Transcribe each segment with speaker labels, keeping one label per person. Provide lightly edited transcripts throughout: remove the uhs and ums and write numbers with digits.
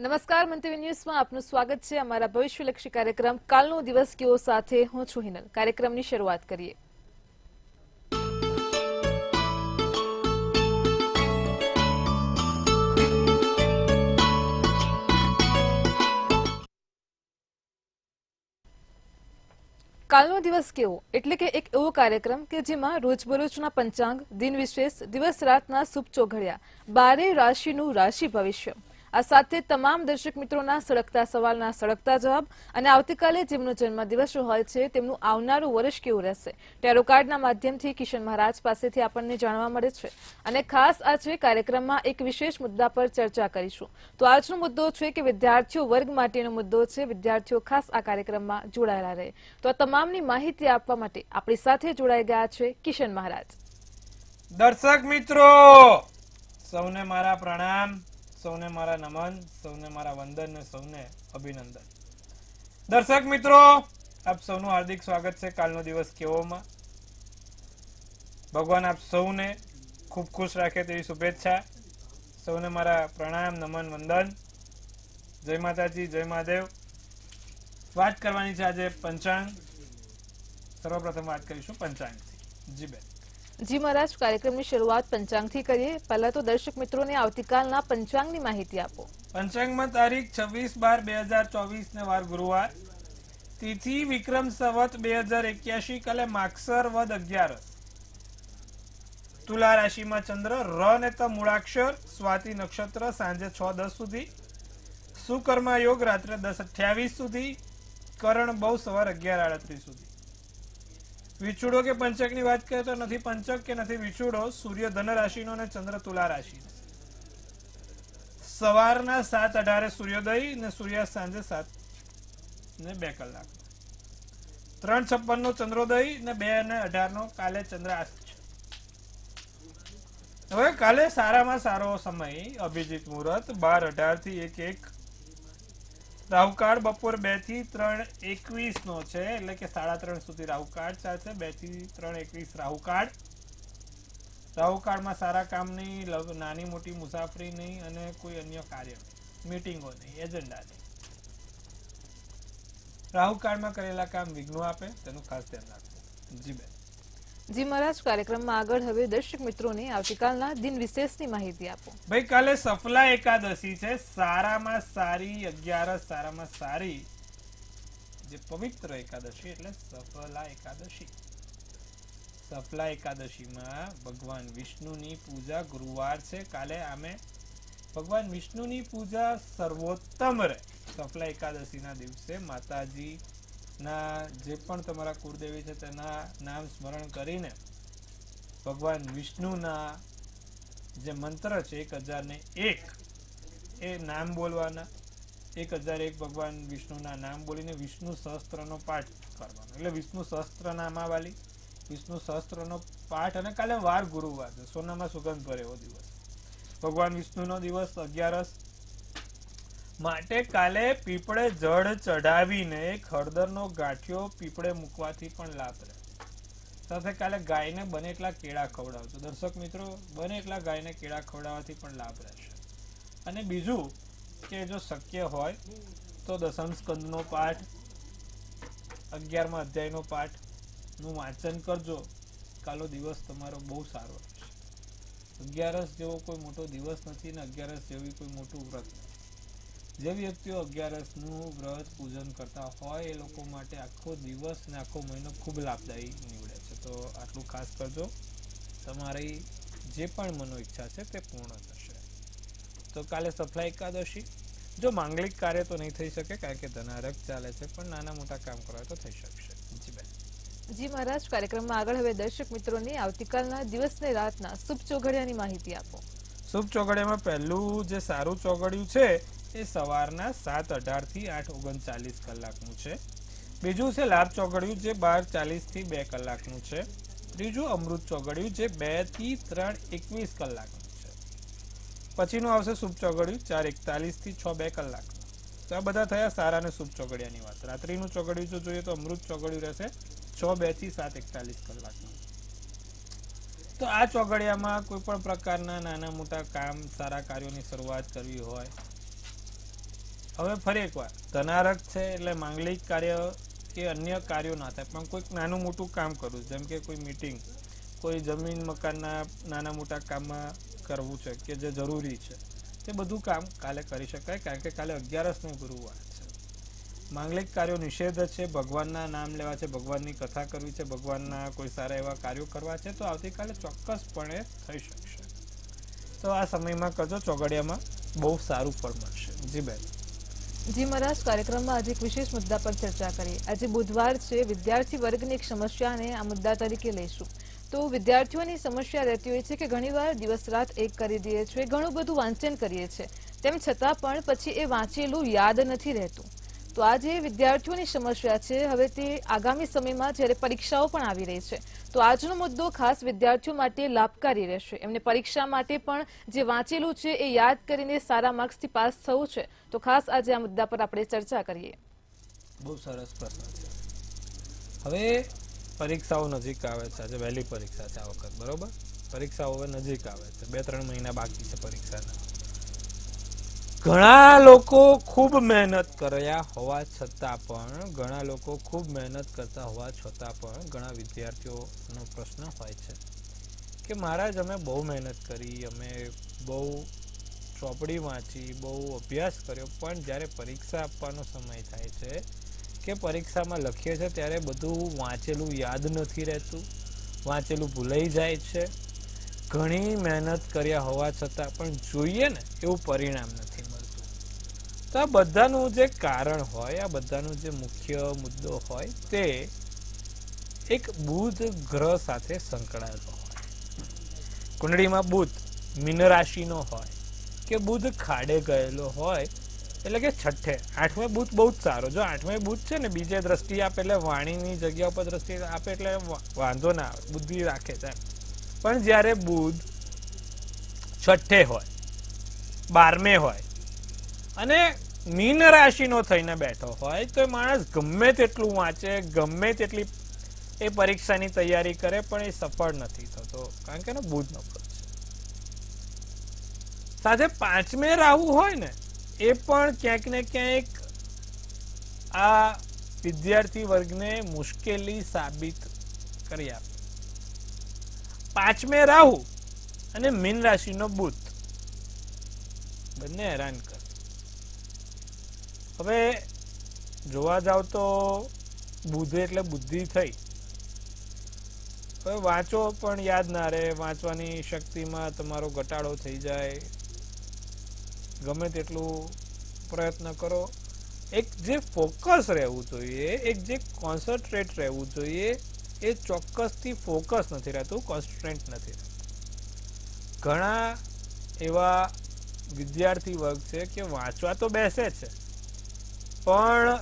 Speaker 1: નમસ્કાર મંતવ્ય ન્યૂઝમાં આપનું સ્વાગત છે। અમારા ભવિષ્યલક્ષી કાર્યક્રમ કાલનો દિવસ કેવો સાથે હું છું હિનલ। કાર્યક્રમની શરૂઆત કરીએ। કાલનો દિવસ કેવો એટલે કે એક એવો કાર્યક્રમ કે જેમાં રોજબરોજના પંચાંગ, દિન વિશેષ, દિવસ રાતના શુભ ચોઘડિયા, 12 રાશિનું રાશિ ભવિષ્ય, આ સાથે તમામ દર્શક મિત્રોના સળગતા સવાલના સળગતા જવાબ અને આવતીકાલે જેમનો જન્મદિવસ હોય છે તેમનું આવનારું વર્ષ કેવું રહેશે ટેરો કાર્ડના માધ્યમથી કિશન મહારાજ પાસેથી આપણને જાણવા મળે છે। અને ખાસ આજે કાર્યક્રમમાં એક વિશેષ મુદ્દા પર ચર્ચા કરીશું। તો આજનો મુદ્દો છે કે વિદ્યાર્થીઓ વર્ગ માટેનો મુદ્દો છે। વિદ્યાર્થીઓ ખાસ આ કાર્યક્રમમાં જોડાયેલા રહે। તો આ તમામની માહિતી આપવા માટે આપણી સાથે જોડાઈ ગયા છે કિશન મહારાજ।
Speaker 2: દર્શક મિત્રો સૌને મારા પ્રણામ, સૌને મારા નમન, સૌને મારા વંદન ને સૌને અભિનંદન। દર્શક મિત્રો આપ સૌનું હાર્દિક સ્વાગત છે કાલનો દિવસ કેવોમાં। ભગવાન આપ સૌને ખૂબ ખુશ રાખે તેવી શુભેચ્છા। સૌને મારા પ્રણામ, નમન, વંદન। જય માતાજી, જય મહાદેવ। વાત કરવાની છે આજે પંચાંગ। સર્વપ્રથમ વાત કરીશું પંચાંગથી। જી બેન।
Speaker 1: જી મહારાજ, કાર્યક્રમની શરૂઆત પંચાંગથી કરીએ। પહેલા તો દર્શક મિત્રોને આવતીકાલના પંચાંગની માહિતી આપો।
Speaker 2: પંચાંગમાં તારીખ 26/12/2024 ને વાર ગુરુવાર, તિથિ વિક્રમ સંવત 2081, કાલે માગસર વદ 11, તુલા રાશિમાં ચંદ્ર, ર ને ત મૂળાક્ષર, સ્વાતિ નક્ષત્ર સાંજે 6:10 સુધી, સુકર્મા યોગ રાત્રે 10:28 સુધી, કરણ બહુ સવાર 11:38 સુધી। વિછુડો કે પંચક ની વાત કરીએ તો નથી પંચક કે નથી વિછુડો। સૂર્ય ધન રાશિનો અને ચંદ્ર તુલા રાશિનો। સવારના 7:18 સૂર્યોદય ને સૂર્યાસ્ત સાંજે 7:02 3:56 નો ચંદ્રોદય ને 2:18 કાલે ચંદ્રાસ્ત છે। હવે કાલે સારામાં સારો સમય અભિજીત મુહૂર્ત 12:18 થી 1:01, રાહુકાળ બપોર 2 થી 3:21 નો છે, એટલે કે 3:30 સુધી રાહુકાળ ચાલશે। 2 થી 3:21 રાહુકાળ। રાહુકાળમાં સારા કામ નહીં, નાની મોટી મુસાફરી નહીં અને કોઈ અન્ય કાર્ય નહીં, મીટિંગો નહીં, એજન્ડા નહીં। રાહુકાળમાં કરેલા કામ વિઘ્નો આપે, તેનું ખાસ ધ્યાન રાખવું। જી બેન।
Speaker 1: જી મહારાજ, કાર્યક્રમમાં આગળ હવે દર્શક મિત્રોને આવતીકાલના દિન વિશેષની માહિતી આપો।
Speaker 2: ભાઈ કાલે સફલા એકાદશી છે। સારામાં સારી 11, સારામાં સારી જે પવિત્ર એકાદશી એટલે સફલા એકાદશી। સફલા એકાદશીમાં ભગવાન વિષ્ણુની પૂજા ગુરુવાર છે કાલે। આમે ભગવાન વિષ્ણુની પૂજા સર્વોત્તમ રહે। સફલા એકાદશીના દિવસે માતાજી ના જે પણ તમારા કુળદેવી છે તેના નામ સ્મરણ કરીને ભગવાન વિષ્ણુના જે મંત્ર છે 1001 એ નામ બોલવાના। 1001 ભગવાન વિષ્ણુના નામ બોલીને વિષ્ણુ સહસ્ત્રનો પાઠ કરવાનો, એટલે વિષ્ણુ સહસ્ત્રનામાવાળી વિષ્ણુ સહસ્ત્રનો પાઠ। અને કાલે વાર ગુરુવાર છે, સોનામાં સુગંધ ભરે એવો દિવસ, ભગવાન વિષ્ણુનો દિવસ 11 માટે કાલે પીપળે જળ ચઢાવીને એક હળદરનો ગાંઠિયો પીપળે મૂકવાથી પણ લાભ રહે। સાથે કાલે ગાયને બને એટલા કેળા ખવડાવજો દર્શક મિત્રો, બને એટલા ગાયને કેળા ખવડાવવાથી પણ લાભ રહેશે। અને બીજું કે જો શક્ય હોય તો દશમ સ્કંદનો પાઠ, 11મા અધ્યાયનો પાઠનું વાંચન કરજો। કાલો દિવસ તમારો બહુ સારો રહેશે। 11 જેવો કોઈ મોટો દિવસ નથી ને 11 જેવી કોઈ મોટું વ્રત નથી। જે વ્યક્તિઓ 11 નું વ્રત પૂજન કરતા હોય એ લોકો માટે આખો દિવસ ને આખો મહિનો ખૂબ લાભદાયી નીવડે છે। તો આટલું ખાસ કરજો, તમારી જે પણ મનો ઈચ્છા છે તે પૂર્ણ થશે। તો કાલે સફલા એકાદશી। જો માંગલિક કાર્ય તો નહીં થઈ શકે કારણ કે ધનારક ચાલે છે, પણ નાના મોટા કામ કરવા તો થઈ શકશે। જી બેન।
Speaker 1: જી મહારાજ, કાર્યક્રમમાં આગળ હવે દર્શક મિત્રોને આવતીકાલના દિવસને રાતના શુભ ચોઘડિયાની માહિતી આપો।
Speaker 2: શુભ ચોઘડિયામાં પહેલું જે સારું ચોઘડિયું છે એ સવારના 7:18 થી 8:39 કલાકનું છે। બીજું છે લાભ ચોઘડિયું જે 12:40 થી 2 કલાકનું છે। ત્રીજું અમૃત ચોઘડિયું જે 2 થી 3:21 કલાકનું છે। પછીનું આવશે શુભ ચોઘડિયું 4:41 થી 6:02 કલાકનું। તો આ બધા થયા સારા અને શુભ ચોઘડિયાની વાત। રાત્રિનું ચોઘડિયું જો જોઈએ તો અમૃત ચોઘડિયું રહેશે 6:02 થી 7:41 કલાકનું। તો આ ચોઘડિયામાં કોઈ પણ પ્રકારના નાના મોટા કામ, સારા કાર્યોની શરૂઆત કરવી હોય હવે ફરી એકવાર ધનારક છે એટલે માંગલિક કાર્ય કે અન્ય કાર્યો ના થાય, પણ કોઈક નાનું મોટું કામ કરવું, જેમ કે કોઈ મીટિંગ, કોઈ જમીન મકાનના નાના મોટા કામમાં કરવું છે કે જે જરૂરી છે, તે બધું કામ કાલે કરી શકાય, કારણ કે કાલે 11 ગુરુવાર છે. માંગલિક કાર્યો નિષેધ છે, ભગવાનના નામ લેવા છે, ભગવાનની કથા કરવી છે, ભગવાનના કોઈ સારા એવા કાર્યો કરવા છે, તો આવતીકાલે ચોક્કસપણે થઈ શકશે. તો આ સમયમાં કરજો, ચોઘડિયામાં બહુ સારું ફળ મળશે. જી બેન.
Speaker 1: જી મહારાજ, કાર્યક્રમમાં આજે એક વિશેષ મુદ્દા પર ચર્ચા કરીએ. આજે બુધવાર છે, વિદ્યાર્થી વર્ગની એક સમસ્યાને આ મુદ્દા તરીકે લઈશું. તો વિદ્યાર્થીઓની સમસ્યા રહેતી હોય છે કે ઘણીવાર દિવસ રાત એક કરી દઈએ છીએ, ઘણું બધું વાંચન કરીએ છીએ, તેમ છતાં પણ પછી એ વાંચેલું યાદ નથી રહેતું. તો આ જે વિદ્યાર્થીઓની સમસ્યા છે, હવે તે આગામી સમયમાં જ્યારે પરીક્ષાઓ પણ આવી રહી છે, તો આજનો મુદ્દો ખાસ વિદ્યાર્થીઓ માટે લાભકારી રહેશે. એમને પરીક્ષા માટે પણ જે વાંચેલું છે એ યાદ કરીને સારા માર્ક્સથી પાસ થવું છે. તો ખાસ આજે આ મુદ્દા પર આપણે ચર્ચા કરીએ.
Speaker 2: બહુ સરસ પ્રશ્ન છે. હવે પરીક્ષાઓ નજીક આવે છે, આજે વહેલી પરીક્ષા છે આ વખત, બરોબર? પરીક્ષાઓ હવે નજીક આવે છે, 2-3 મહિના બાકી છે પરીક્ષાના. ઘણા લોકો ખૂબ મહેનત કર્યા હોવા છતાં પણ, ઘણા લોકો ખૂબ મહેનત કરતા હોવા છતાં પણ ઘણા વિદ્યાર્થીઓનો પ્રશ્ન હોય છે કે મહારાજ અમે બહુ મહેનત કરી, અમે બહુ ચોપડી વાંચી, બહુ અભ્યાસ કર્યો, પણ જ્યારે પરીક્ષા આપવાનો સમય થાય છે કે પરીક્ષામાં લખીએ છીએ ત્યારે બધું વાંચેલું યાદ નથી રહેતું, વાંચેલું ભૂલાઈ જાય છે. ઘણી મહેનત કર્યા હોવા છતાં પણ જોઈએ ને એવું પરિણામ નથી મળતું. તો આ બધાનું જે કારણ હોય, આ બધાનું જે મુખ્ય મુદ્દો હોય, તે એક બુધ ગ્રહ સાથે સંકળાયેલો હોય. કુંડળીમાં બુધ મીન રાશિનો હોય કે બુધ ખાડે ગયેલો હોય, એટલે કે છઠ્ઠે, 8મે બુધ બહુ જ સારો. જો 8મે બુધ છે ને બીજે દ્રષ્ટિ આપે એટલે વાણીની જગ્યા ઉપર દ્રષ્ટિ આપે એટલે વાંધો ના આવે, બુદ્ધિ રાખે છે. પણ જ્યારે બુધ છઠ્ઠે હોય, 12મે હોય અને મીન રાશિનો થઈને બેઠો હોય, તો માણસ ગમે તેટલું વાંચે, ગમે તેટલી એ પરીક્ષાની તૈયારી કરે, પણ એ સફળ નથી થતો, કારણ કે એનો બુધ નબળો છે. સાથે 5મે રાહુ હોય ને, એ પણ ક્યાંક ને ક્યાંક આ વિદ્યાર્થી વર્ગને મુશ્કેલી સાબિત કરી આપે. 5મે રાહુ અને મીન રાશિનો બુધ બંને હેરાન કરે. હવે જોવા જાવ તો બુધ એટલે બુદ્ધિ થઈ. હવે વાંચો પણ યાદ ના રહે, વાંચવાની શક્તિમાં તમારો ઘટાડો થઈ જાય, ગમે તેટલું પ્રયત્ન કરો, એક જે ફોકસ રહેવું જોઈએ, એક જે કોન્સન્ટ્રેટ રહેવું જોઈએ, એ ચોક્કસથી ફોકસ નથી રહેતું, કોન્સન્ટ્રેટ નથી રહેતું. ઘણા એવા વિદ્યાર્થી વર્ગ છે કે વાંચવા તો બેસે છે, પણ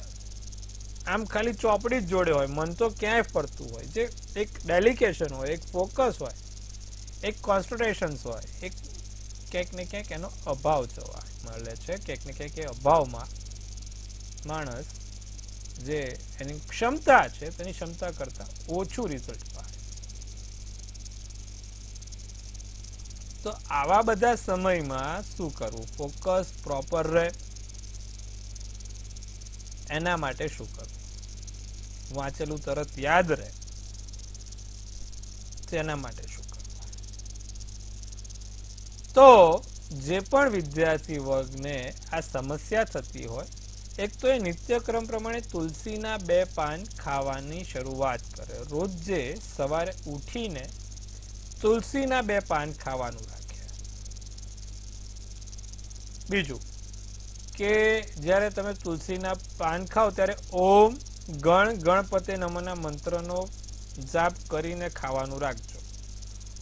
Speaker 2: આમ ખાલી ચોપડી જ જોડે હોય, મન તો ક્યાંય ફરતું હોય. જે એક ડેલિકેશન હોય, એક ફોકસ હોય, એક કોન્સન્ટ્રેશન હોય, એક ક્યાંક ને ક્યાંક એનો અભાવ જોવા મળે છે. ક્યાંક ને ક્યાંક એ અભાવમાં માણસ જે એની ક્ષમતા છે તેની ક્ષમતા કરતા ઓછું રિઝલ્ટ પાડે. તો આવા બધા સમયમાં શું કરવું? ફોકસ પ્રોપર રહે એના માટે શું કરવું? વાંચેલું તરત યાદ રહે તેના માટે શું કરવું? તો જે પણ વિદ્યાર્થી વર્ગને આ સમસ્યા થતી હોય, એક તો એ નિત્યક્રમ પ્રમાણે તુલસીના 2 પાન ખાવાની શરૂઆત કરે. રોજે સવારે ઉઠીને તુલસીના 2 પાન ખાવાનું રાખે. બીજું કે જ્યારે તમે તુલસીના પાન ખાઓ ત્યારે ઓમ ગણપતે નમઃના મંત્રનો જાપ કરીને ખાવાનું રાખજો.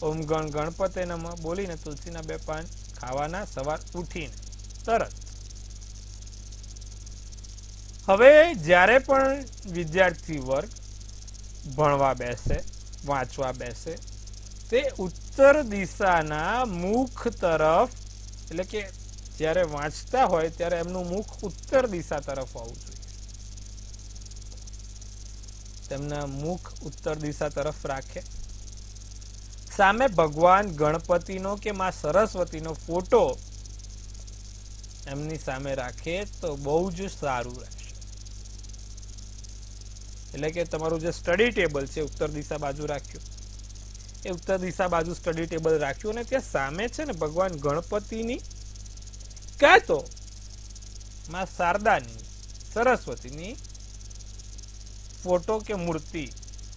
Speaker 2: ઓમ ગણપતે નમઃ બોલીને તુલસીના 2 પાન ખાવાના સવાર ઉઠીને તરત. હવે જ્યારે પણ વિદ્યાર્થી વર્ગ ભણવા બેસે, વાંચવા બેસે, તે ઉત્તર દિશાના મુખ તરફ, એટલે કે જ્યારે વાંચતા હોય ત્યારે એમનું મુખ ઉત્તર દિશા તરફ હોવું જોઈએ. તેમના મુખ ઉત્તર દિશા તરફ રાખે. સામે ભગવાન ગણપતિનો કે માં સરસ્વતીનો ફોટો એમની સામે રાખીએ તો બહુ જ સારું રહેશે. એટલે કે તમારું જે સ્ટડી ટેબલ છે ઉત્તર દિશા બાજુ રાખ્યું, એ ઉત્તર દિશા બાજુ સ્ટડી ટેબલ રાખ્યું અને ત્યાં સામે છે ને ભગવાન ગણપતિની કાં તો માં શારદાની, સરસ્વતીની ફોટો કે મૂર્તિ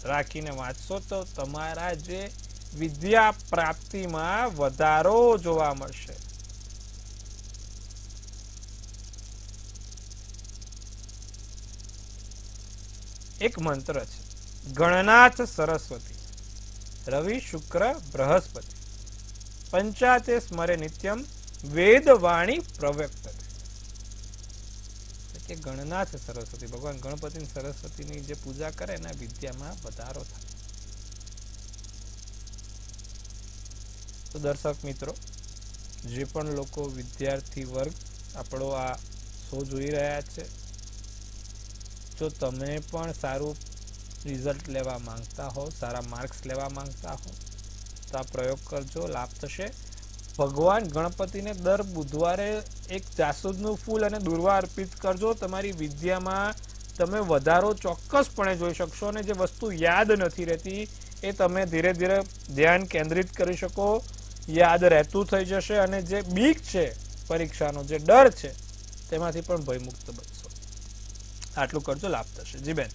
Speaker 2: રાખીને વાંચશો તો તમારા જે વિદ્યા પ્રાપ્તિમાં વધારો જોવા મળશે. એક મંત્ર છે ગણનાથ સરસ્વતી રવિ શુક્ર બૃહસ્પતિ પંચાતે સ્મરે નિત્યમ વેદવાણી પ્રવ્યક્ત. કે ગણનાથ સરસ્વતી ભગવાન ગણપતિ સરસ્વતીની જે પૂજા કરે એના વિદ્યામાં વધારો થાય. તો દર્શક મિત્રો, જે પણ લોકો વિદ્યાર્થી વર્ગ આપણો આ શો જોઈ રહ્યા છે, જો તમે પણ સારું રિઝલ્ટ લેવા માંગતા હો, સારા માર્ક્સ લેવા માંગતા હો તો આ પ્રયોગ કરજો, લાભ થશે. ભગવાન ગણપતિને દર બુધવારે એક જાસૂદનું ફૂલ અને દુર્વા અર્પિત કરજો. તમારી વિદ્યામાં તમે વધારો ચોક્કસપણે જોઈ શકશો અને જે વસ્તુ યાદ નથી રહેતી એ તમે ધીરે ધીરે ધ્યાન કેન્દ્રિત કરી શકો, યાદ રહેતું થઈ જશે અને જે બીક છે પરીક્ષાનો, જે ડર છે તેમાંથી પણ ભયમુક્ત બનશો. આટલું કરજો, લાભ થશે. જી બેન.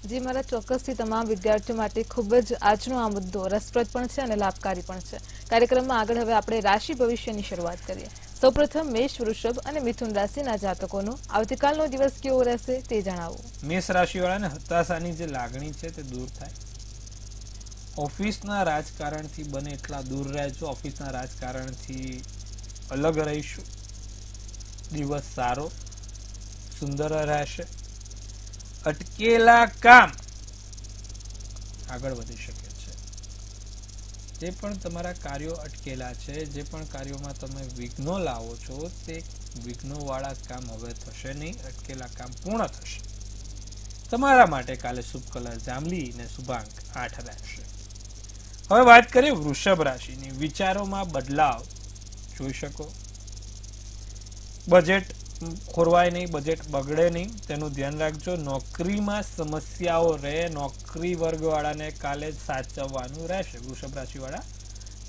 Speaker 1: જી મારા, ચોક્કસથી તમામ વિદ્યાર્થીઓ માટે ખૂબ જ આજનો આ મુદ્દો રસપ્રદ પણ છે અને લાભકારી પણ છે. કાર્યક્રમમાં આગળ હવે આપણે રાશિ ભવિષ્યની શરૂઆત કરીએ. સૌપ્રથમ મેષ, વૃષભ અને મિથુન રાશિના જાતકોનો આવતીકાલનો દિવસ કેવો રહેશે તે જણાવો.
Speaker 2: મેષ રાશિવાળાને હતાશાની જે લાગણી છે તે દૂર થાય. ઓફિસના રાજકારણથી બને એટલા દૂર રહેજો. ઓફિસના રાજકારણથી અલગ રહીશું. દિવસ સારો સુંદર રહેશે. અટકેલા કામ આગળ વધી શકે છે. જે પણ તમારા કાર્યો અટકેલા છે, જે પણ કાર્યોમાં તમે વિઘ્નો લાવો છો, તે વિઘ્નોવાળા કામ હવે થશે નહીં. અટકેલા કામ પૂર્ણ થશે. તમારા માટે કાલે શુભ કલર જાંબલી અને શુભાંક 8 રહેશે. હવે વાત કરીએ વૃષભ રાશિની. વિચારોમાં બદલાવ જોઈ શકો. બજેટ ખોરવાય નહીં, બજેટ બગડે નહીં, તેનું ધ્યાન રાખજો. નોકરીમાં સમસ્યાઓ રહે, નોકરી વર્ગવાળાને કાલે સાચવવાનું રહેશે. વૃષભ રાશિવાળા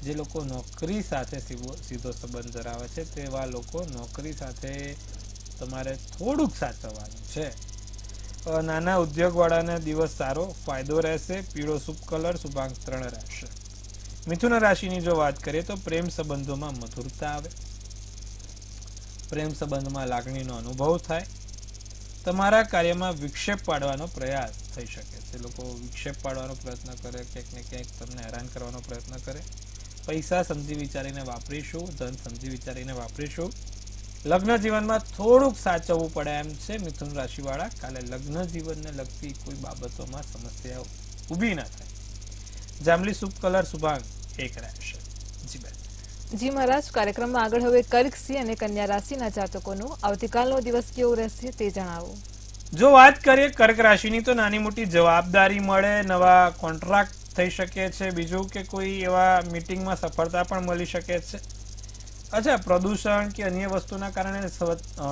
Speaker 2: જે લોકો નોકરી સાથે સીધો સંબંધ ધરાવે છે તેવા લોકો નોકરી સાથે તમારે થોડુંક સાચવવાનું છે. નાના ઉદ્યોગવાળાને દિવસ સારો, ફાયદો રહેશે. પીળો શુભ કલર, શુભાંક 3 રહેશે. મિથુન રાશિની જો વાત કરીએ તો પ્રેમ સંબંધોમાં મધુરતા આવે. પ્રેમ સંબંધમાં લાગણીનો અનુભવ થાય. તમારા કાર્યમાં વિક્ષેપ પાડવાનો પ્રયાસ થઈ શકે છે. લોકો વિક્ષેપ પાડવાનો પ્રયત્ન કરે, ક્યાંક ને ક્યાંક તમને હેરાન કરવાનો પ્રયત્ન કરે. પૈસા સમજી વિચારીને વાપરીશું, ધન સમજી વિચારીને વાપરીશું. લગ્ન જીવનમાં થોડુંક સાચવવું પડે એમ છે. મિથુન રાશિવાળા કાલે લગ્ન જીવનને લગતી કોઈ બાબતોમાં સમસ્યાઓ ઊભી ના થાય. જાંબલી શુભ કલર, શુભાંક 1 રહેશે. જી બેન.
Speaker 1: જી મહારાજ, કાર્યક્રમમાં આગળ હવે કર્ક, સિંહ અને કન્યા રાશિના જાતકોનો આવતીકાલનો દિવસ કેવો રહેશે તે જણાવો.
Speaker 2: જો વાત કરીએ કર્ક રાશિની તો નાની મોટી જવાબદારી મળે, નવા કોન્ટ્રાક્ટ થઈ શકે છે. બીજું કે કોઈ એવા મીટિંગમાં સફળતા પણ મળી શકે છે. અચ્છા, પ્રદૂષણ કે અન્ય વસ્તુના કારણે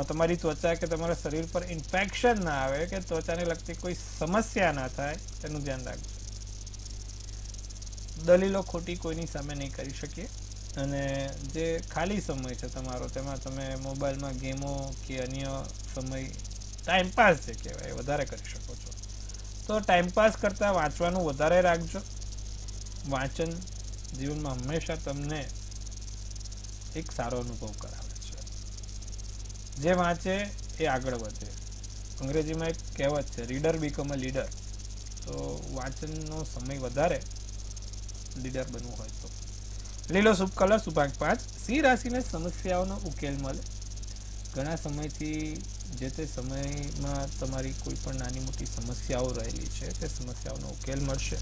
Speaker 2: તમારી ત્વચા કે તમારા શરીર પર ઇન્ફેક્શન ના આવે, કે ત્વચાને લગતી કોઈ સમસ્યા ના થાય, તેનું ધ્યાન રાખજો. દલીલો ખોટી કોઈની સામે નહીં કરી શકીએ. અને જે ખાલી સમય છે તમારો, તેમાં તમે મોબાઈલમાં ગેમો કે અન્ય સમય ટાઈમપાસ જે કહેવાય વધારે કરી શકો છો. તો ટાઈમપાસ કરતાં વાંચવાનું વધારે રાખજો. વાંચન જીવનમાં હંમેશા તમને એક સારો અનુભવ કરાવે છે. જે વાંચે એ આગળ વધે. અંગ્રેજીમાં એક કહેવત છે, રીડર બીકમ અ લીડર. તો વાંચનનો સમય વધારે લીડર બનવું હોય તો. લીલો શુભ કલર, શુભાંક 5. સિંહ રાશિને સમસ્યાઓનો ઉકેલ મળે. ઘણા સમયથી જે તે સમયમાં તમારી કોઈ પણ નાની મોટી સમસ્યાઓ રહેલી છે તે સમસ્યાઓનો ઉકેલ મળશે.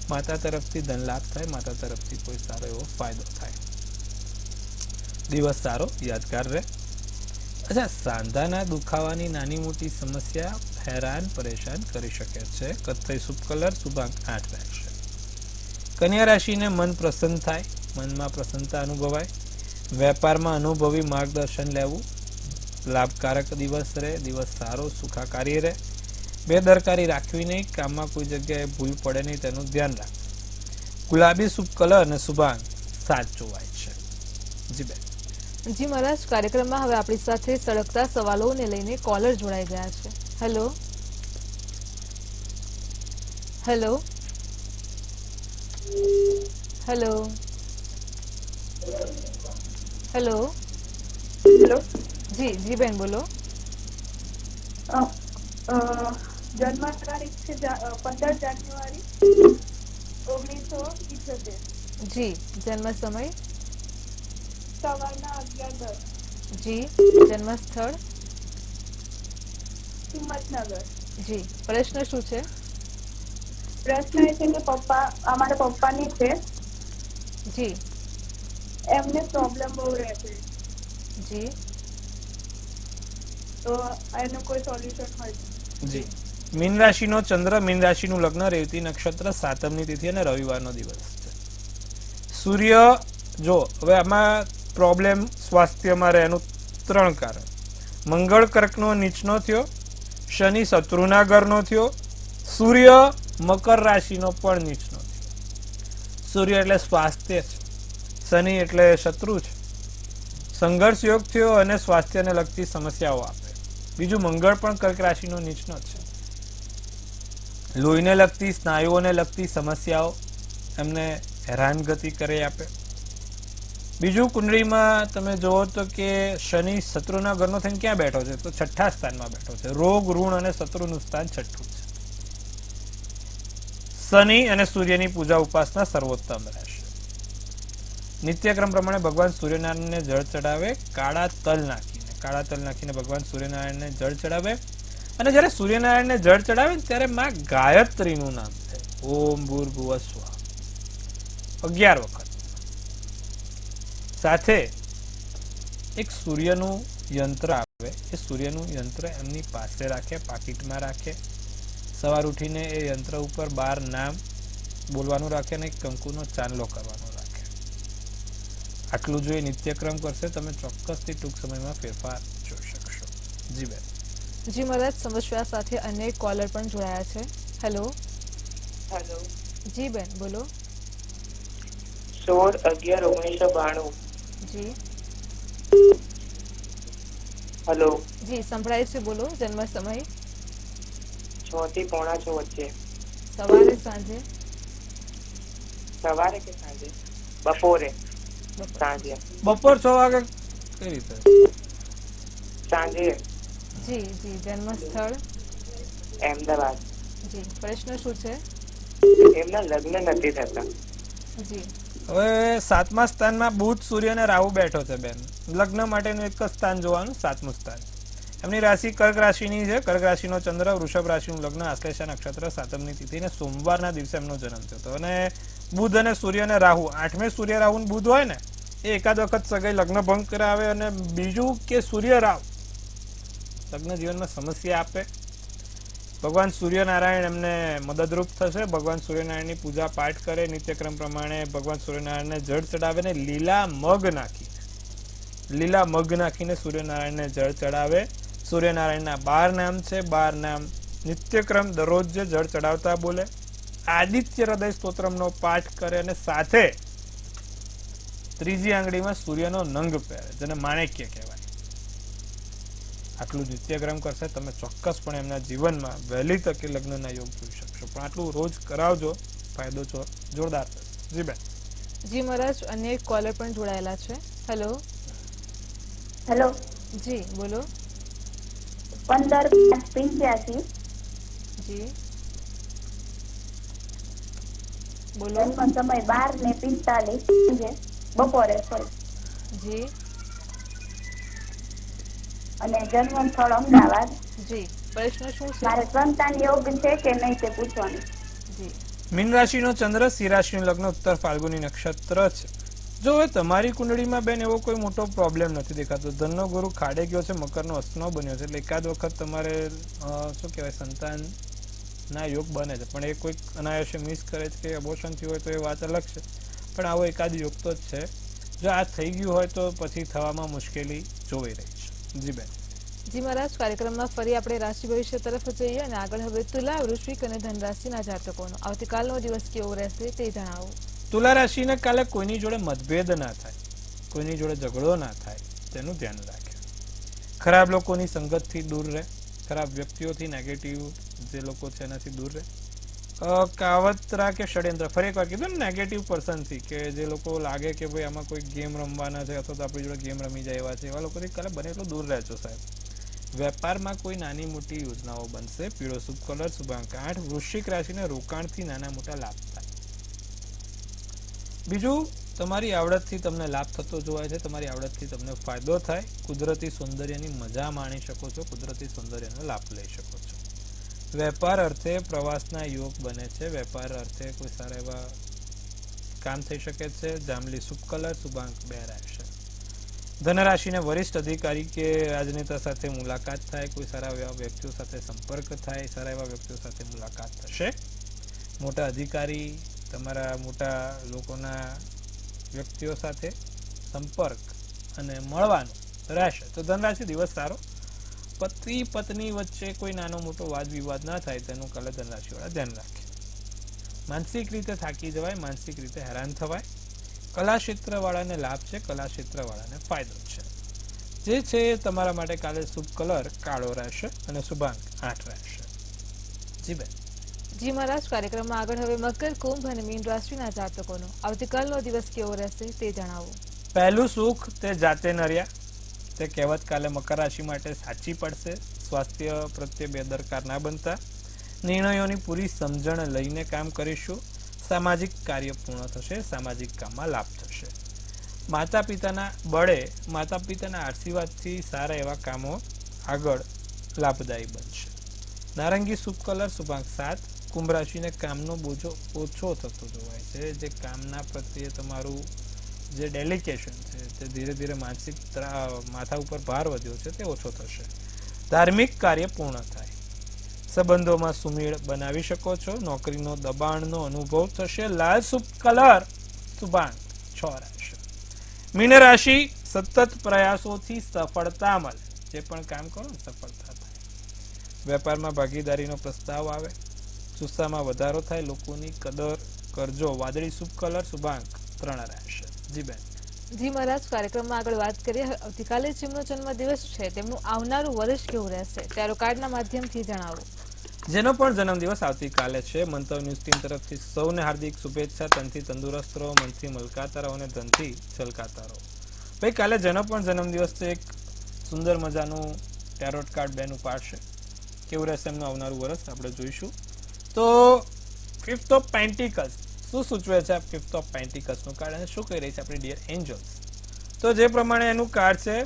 Speaker 2: માતા તરફથી ધન લાભ થાય, માતા તરફથી કોઈ સારો એવો ફાયદો થાય. દિવસ સારો, યાદગાર રહે. અચ્છા, સાંધાના દુખાવાની નાની મોટી સમસ્યા હેરાન પરેશાન કરી શકે છે. કથ્થઈ શુભ કલર, શુભાંક 8 રહેશે. કન્યા રાશિને મન પ્રસન્ન થાય, મનમાં પ્રસન્નતા અનુભવાય. વેપારમાં અનુભવી માર્ગદર્શન લેવું, લાભકારક દિવસ રહે, દિવસ સારો સુખાકારી રહે, બેદરકારી રાખવી નહીં, કામમાં કોઈ જગ્યાએ ભૂલ પડે નહીં તેનું ધ્યાન રાખવું. ગુલાબી શુભ કલર અને શુભાંગ 7 જોવાય છે. જી બેન.
Speaker 1: જી મહારાજ, કાર્યક્રમમાં હવે આપણી સાથે સળગતા સવાલોને લઈને કોલર જોડાઈ ગયા છે. Hello hello hello hello
Speaker 3: hello.
Speaker 1: જી જી બેન બોલો.
Speaker 3: જન્મ તારીખ છે 15 જાન્યુઆરી 1978.
Speaker 1: જી જન્મ સમય.
Speaker 3: સવારના 11:10.
Speaker 1: જી જન્મ સ્થળ.
Speaker 3: હિંમતનગર.
Speaker 1: જી પ્રશ્ન શું છે?
Speaker 3: પ્રશ્ન એ છે કે અમારા પપ્પાની છે,
Speaker 1: જી
Speaker 3: એમને પ્રોબ્લેમ બહુ રહે છે,
Speaker 1: જી
Speaker 3: તો એનું કોઈ સોલ્યુશન હોય?
Speaker 2: જી. મીન રાશિનો ચંદ્ર, મીન રાશિનું લગ્ન, રેવતી નક્ષત્ર, સાતમની તિથિ અને રવિવારનો દિવસ છે. સૂર્ય જો હવે આમાં પ્રોબ્લેમ સ્વાસ્થ્યમાં રહે એનું 3 કારણ. મંગળ કર્કનો નીચનો થયો, શનિ શત્રુના ઘરનો થયો, સૂર્ય મકર રાશિનો પણ નીચનો થયો. સૂર્ય એટલે સ્વાસ્થ્ય છે, શનિ એટલે શત્રુ છે, સંઘર્ષ યોગ થયો અને સ્વાસ્થ્યને લગતી સમસ્યાઓ આપે. બીજું મંગળ પણ કર્ક રાશિનો નીચનો છે, લોહીને લગતી સ્નાયુઓને લગતી સમસ્યાઓ એમને હેરાનગતિ કરે આપે. બીજું કુંડળીમાં તમે જુઓ તો કે શનિ શત્રુના ઘરનો થઈને ક્યાં બેઠો છે? તો 6થા સ્થાનમાં બેઠો છે. રોગ ઋણ અને શત્રુનું સ્થાન 6થું છે. શનિ અને સૂર્યની પૂજા ઉપાસના સર્વોત્તમ રહેશે. નિત્યક્રમ પ્રમાણે ભગવાન સૂર્યનારાયણને જળ ચડાવે, કાળા તલ નાખીને ભગવાન સૂર્યનારાયણને જળ ચડાવે. અને જ્યારે સૂર્યનારાયણને જળ ચડાવે ત્યારે માં ગાયત્રીનું નામ છે. ઓમ ભૂર્ભુવઃ સ્વાહા 11 વખત. સાથે એક સૂર્યનું યંત્ર આવે, એ સૂર્યનું યંત્ર એમની પાસે રાખે, પાકીટમાં રાખે. સવાર ઉઠીને એ યંત્ર ઉપર 12 નામ બોલવાનું રાખે અને એક કંકુનો ચાંદલો કરવાનો રાખે. આટલું જો એ નિત્યક્રમ કરશે તમે ચોક્કસથી ટૂંક સમયમાં ફેરફાર જોઈ શકશો. જી બેન.
Speaker 1: જી મહારાજ, સમસ્યા સાથે અન્ય એક કોલર પણ જોડાયા છે. Hello
Speaker 4: hello.
Speaker 1: જી બેન બોલો.
Speaker 4: 16/11/1992.
Speaker 1: જી
Speaker 4: હેલો.
Speaker 1: જી સંભળાય છે, બોલો. જન્મ સમય.
Speaker 4: 6 થી 6:45 વચ્ચે.
Speaker 1: સવારે, સાંજે.
Speaker 4: સવારે કે સાંજે? બપોરે. સાંજે.
Speaker 2: બપોર 6 વાગે કઈ રીતે?
Speaker 4: સાંજે.
Speaker 1: જી જી જન્મ સ્થળ.
Speaker 4: અમદાવાદ.
Speaker 1: જી પ્રશ્ન શું છે?
Speaker 4: એમના લગ્ન નથી થતા.
Speaker 1: જી
Speaker 2: હવે 7મા સ્થાનમાં બુધ, સૂર્ય અને રાહુ બેઠો છે બેન. લગ્ન માટેનું એક જ સ્થાન જોવાનું, 7મું સ્થાન. એમની રાશિ કર્ક રાશિની છે. કર્ક રાશિનો ચંદ્ર, વૃષભ રાશિનું લગ્ન, આશ્લેષા નક્ષત્ર, સાતમની તિથિ અને સોમવારના દિવસે એમનો જન્મ થયો હતો. અને બુધ અને સૂર્ય અને રાહુ, 8મે સૂર્ય રાહુ ને બુધ હોય ને એ એકાદ વખત સગાઈ લગ્ન ભંગ કરાવે. અને બીજું કે સૂર્ય રાહુ લગ્ન જીવનમાં સમસ્યા આપે. ભગવાન સૂર્યનારાયણ એમને મદદરૂપ થશે. ભગવાન સૂર્યનારાયણની પૂજા પાઠ કરે, નિત્યક્રમ પ્રમાણે ભગવાન સૂર્યનારાયણને જળ ચડાવે ને લીલા મગ નાખીને સૂર્યનારાયણને જળ ચડાવે. સૂર્યનારાયણના 12 નામ છે. 12 નામ નિત્યક્રમ દરરોજ જળ ચડાવતા બોલે. આદિત્ય હૃદય સ્તોત્રમનો પાઠ કરે અને સાથે 3જી આંગળીમાં સૂર્યનો નંગ પહેરે, જેને માણેક્ય કહેવાય. આટલું નિત્યક્રમ કરશે તમે ચોક્કસપણે એમના જીવનમાં વહેલી તકે લગ્નના યોગ જોઈ શકશો. પણ આટલું રોજ કરાવજો, ફાયદો જોરદાર થશે. જી બેન.
Speaker 1: જી મહારાજ, અન્ય એક કોલર પણ જોડાયેલા છે. Hello
Speaker 3: hello.
Speaker 1: જી બોલો.
Speaker 3: 15/85.
Speaker 1: જી બોલો.
Speaker 3: જન્મ સમય 12:45 છે, બપોરે.
Speaker 1: જી
Speaker 3: અને જન્મ સ્થળ અમદાવાદ.
Speaker 1: જી પ્રશ્ન શું છે?
Speaker 3: મારે સંતાન યોગ છે કે નહીં તે પૂછવાનું.
Speaker 1: જી
Speaker 2: મીન રાશિનો ચંદ્ર, સિંહ રાશિનું લગ્ન, ઉત્તર ફાલ્ગુની નક્ષત્ર છે. જો હવે તમારી કુંડળીમાં બેન એવો કોઈ મોટો પ્રોબ્લેમ નથી દેખાતો. ધનનો ગુરુ ખાડે ગયો છે, મકરનો અસ્તનો બન્યો છે, એટલે એકાદ વખત તમારે શું કહેવાય સંતાનના યોગ બને છે. પણ એ કોઈક અનાયાસે મિસ કરે છે કે અબોર્શન થયું હોય તો એ વાત અલગ છે. પણ આવો એકાદ યોગ તો જ છે. જો આ થઈ ગયું હોય તો પછી થવામાં મુશ્કેલી જોઈ રહી છે. જી બેન.
Speaker 1: જી મહારાજ, કાર્યક્રમમાં ફરી આપણે રાશિ ભવિષ્ય તરફ જઈએ અને આગળ હવે તુલા, વૃશ્ચિક અને ધન રાશિના જાતકોનો આવતીકાલનો દિવસ કેવો રહેશે તે જણાવો.
Speaker 2: તુલા રાશિને કાલે કોઈની જોડે મતભેદ ના થાય, કોઈની જોડે ઝઘડો ના થાય તેનું ધ્યાન રાખે. ખરાબ લોકોની સંગતથી દૂર રહે, ખરાબ વ્યક્તિઓથી, નેગેટિવ જે લોકો છે એનાથી દૂર રહે. કાવતરા કે ષડયંત્ર, ફરી એકવાર કીધું ને, નેગેટિવ પર્સનથી, કે જે લોકો લાગે કે ભાઈ આમાં કોઈ ગેમ રમવાના છે અથવા તો આપણી જોડે ગેમ રમી જાય એવા છે, એવા લોકોથી કાલે બને એટલું દૂર રહેજો સાહેબ. વેપારમાં કોઈ નાની મોટી યોજનાઓ બનશે. પીળો શુભ કલર, શુભાંક 8. વૃશ્ચિક રાશિને રોકાણથી નાના મોટા લાભ થાય. બીજું, તમારી આવડતથી તમને લાભ થતો જોવાય છે, તમારી આવડતથી તમને ફાયદો થાય. કુદરતી સૌંદર્યની મજા માણી શકો છો, કુદરતી સૌંદર્યનો લાભ લઈ શકો છો. વેપાર અર્થે પ્રવાસના યોગ બને છે. વેપાર અર્થે કોઈ સારા એવા કામ થઈ શકે છે. જાંબલી શુભ કલર, શુભાંક 2 રહેશે. ધનરાશિને વરિષ્ઠ અધિકારી કે રાજનેતા સાથે મુલાકાત થાય, કોઈ સારા એવા વ્યક્તિઓ સાથે સંપર્ક થાય, સારા એવા વ્યક્તિઓ સાથે મુલાકાત થશે. મોટા અધિકારી, તમારા મોટા લોકોના વ્યક્તિઓ સાથે સંપર્ક અને મળવાનું રહેશે. તો ધનરાશિ દિવસ સારો. પતિ પત્ની વચ્ચે કોઈ નાનો મોટો વાદ વિવાદ ના થાય તેનું કાલે ધનરાશિવાળા ધ્યાન રાખે. માનસિક રીતે થાકી જવાય, માનસિક રીતે હેરાન થવાય. કલા ક્ષેત્રવાળાને લાભ છે, કલા ક્ષેત્રવાળાને ફાયદો છે. જે છે એ તમારા માટે કાલે શુભ કલર કાળો રહેશે અને શુભાંક 8 રહેશે. જી બેન.
Speaker 1: જી મહારાજ, કાર્યક્રમમાં આગળ હવે મકર, કુંભ અને મીન રાશિના જાતકોનો આવતીકાલનો દિવસ કેવો રહેશે તે જણાવો.
Speaker 2: પહેલું સુખ તે જાતે નર્યા. તે કહેવત કાલે મકર રાશિ માટે સાચી પડશે. સ્વાસ્થ્ય પ્રત્યે બેદરકાર ના બનતા. નિર્ણયોની પૂરી સમજણ લઈને કામ કરીશું. સામાજિક કાર્ય પૂર્ણ થશે, સામાજિક કામમાં લાભ થશે. માતા પિતાના બળે, માતા પિતાના આશીર્વાદથી સારા એવા કામો આગળ લાભદાયી બનશે. નારંગી શુભ કલર, શુભાંક 7. કુંભ રાશિને કામનો બોજો ઓછો થતો જોવાય છે. જે કામના પ્રત્યે તમારું જે ડેલિકેશન છે તે ધીરે ધીરે માનસિક માથા ઉપર ભાર વધ્યો છે તે ઓછો થશે. ધાર્મિક કાર્ય પૂર્ણ થાય. સંબંધોમાં સુમેળ બનાવી શકો છો. નોકરીનો દબાણનો અનુભવ થશે. લાલ શુભ કલર, શુભાંક 6 રહેશે. મીન રાશિ, સતત પ્રયાસોથી સફળતા મળે. જે પણ કામ કરો ને સફળતા થાય. વેપારમાં ભાગીદારીનો પ્રસ્તાવ આવે. જુસ્સામાં વધારો થાય. લોકોની કદર કરજો. વાદળી શુભ કલર, શુભાંક 3 રહેશે. જી બેન.
Speaker 1: જી મહારાજ, કાર્યક્રમમાં આગળ વાત કરીએ. આવતીકાલે જેમનો જન્મદિવસ છે તેમનું આવનારું વર્ષ કેવું રહેશે ટેરો કાર્ડના માધ્યમથી જણાવો.
Speaker 2: જેનો પણ જન્મદિવસ આવતીકાલે છે, મંતવ ન્યૂઝ ટીમ તરફથી સૌને હાર્દિક શુભેચ્છા. તનથી તંદુરસ્ત રહો, મનથી મલકાતા રહો અને ધનથી છલકાતા રહો. ભાઈ, કાલે જેનો પણ જન્મદિવસ છે એક સુંદર મજાનું ટેરોટ કાર્ડ બેન ઉપાડશે. કેવું રહેશે એમનું આવનારું વર્ષ આપણે જોઈશું. તો 5th ઓફ પેન્ટિકલ્સ શું સૂચવે છે? 5th ઓફ પેન્ટિકલ્સનું કાર્ડ અને શું કહી રહી છે આપણી ડિયર એન્જલ્સ? તો જે પ્રમાણે એનું કાર્ડ છે,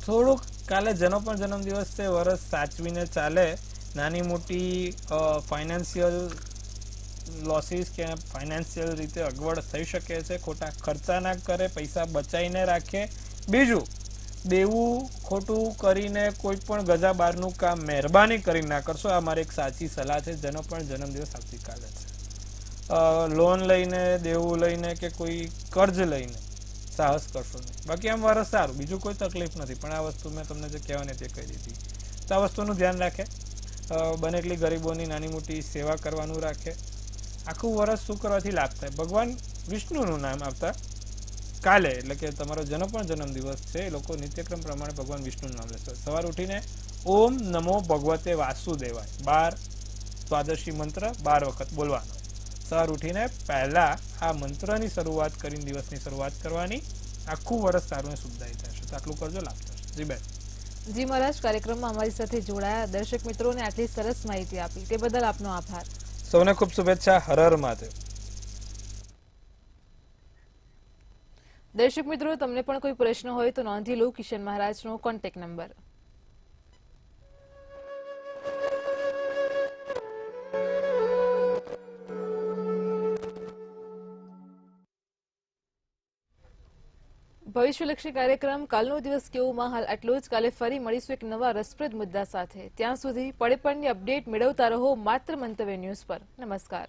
Speaker 2: થોડુંક કાલે જેનો પણ જન્મદિવસ છે વર્ષ સાચવીને ચાલે. નાની મોટી ફાઇનાન્શિયલ લોસીસ કે ફાઇનાન્શિયલ રીતે અગવડ થઈ શકે છે. ખોટા ખર્ચા ના કરે, પૈસા બચાવીને રાખે. બીજું, દેવું ખોટું કરીને કોઈ પણ ગજા બારનું કામ મહેરબાની કરીને ના કરશો. આ મારી એક સાચી સલાહ છે. જેનો પણ જન્મદિવસ આવતીકાલે છે, લોન લઈને, દેવું લઈને કે કોઈ કર્જ લઈને સાહસ કરશો નહીં. બાકી આમ વરસ સારું, બીજું કોઈ તકલીફ નથી. પણ આ વસ્તુ મેં તમને જે કહેવાની તે કહી દીધી. તો આ વસ્તુનું ધ્યાન રાખે. બને એટલી ગરીબોની નાની મોટી સેવા કરવાનું રાખે. આખું વર્ષ શું કરવાથી લાભ થાય? ભગવાન વિષ્ણુનું નામ આવતા કાલે, એટલે કે તમારો જેનો પણ જન્મદિવસ છે એ લોકો નિત્યક્રમ પ્રમાણે ભગવાન વિષ્ણુનું નામ લેશે. સવાર ઉઠીને ઓમ નમો ભગવતે વાસુદેવાય 12 દ્વાદશી મંત્ર 12 વખત બોલવાનો. સવાર ઉઠીને પહેલા આ મંત્રની શરૂઆત કરીને દિવસની શરૂઆત કરવાની. આખું વર્ષ સારું અને શુભદાયી થશે. તો આટલું કરજો, લાભ થશે. જી બેન.
Speaker 1: જી મહારાજ, કાર્યક્રમમાં અમારી સાથે જોડાયા દર્શક મિત્રોને આટલી સરસ માહિતી આપી તે બદલ આપનો આભાર.
Speaker 2: સૌને ખૂબ શુભેચ્છા. હર હર મહાદેવ.
Speaker 1: દર્શક મિત્રો, તમને પણ કોઈ પ્રશ્ન હોય તો નોંધી લો કિશન મહારાજનો કોન્ટેક્ટ નંબર. ભવિષ્યલક્ષી કાર્યક્રમ કાલનો દિવસ કેવોમાં હાલ આટલો જ. કાલે ફરી મળીશું એક નવા રસપ્રદ મુદ્દા સાથે. ત્યાં સુધી પડે પડની અપડેટ મેળવતા રહો માત્ર મંતવ્ય ન્યૂઝ પર. નમસ્કાર.